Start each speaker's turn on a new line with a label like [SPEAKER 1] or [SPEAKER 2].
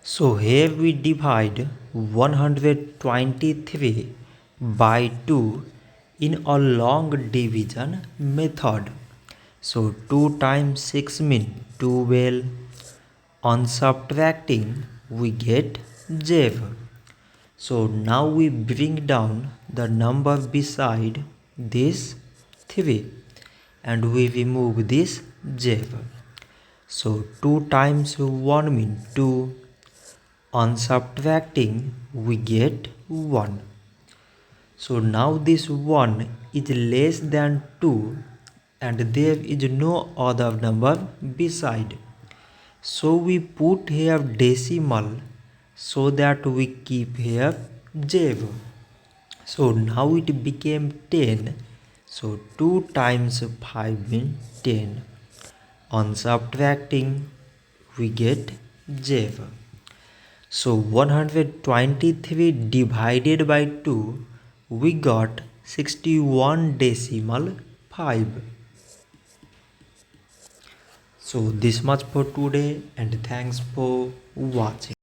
[SPEAKER 1] So here we divide 123 by 2 in a long division method. So 2 times 6 means 12. On subtracting we get 0. So now we bring down the number beside this 3 and we remove this 0. So 2 times 1 means 2. On subtracting we get 1. So now this 1 is less than 2 and there is no other number beside. So we put here decimal so that we keep here 0. So now it became 10. So 2 times 5 means 10. On subtracting we get 0. So 123 divided by 2 we got 61 decimal 5. So this much for today and thanks for watching.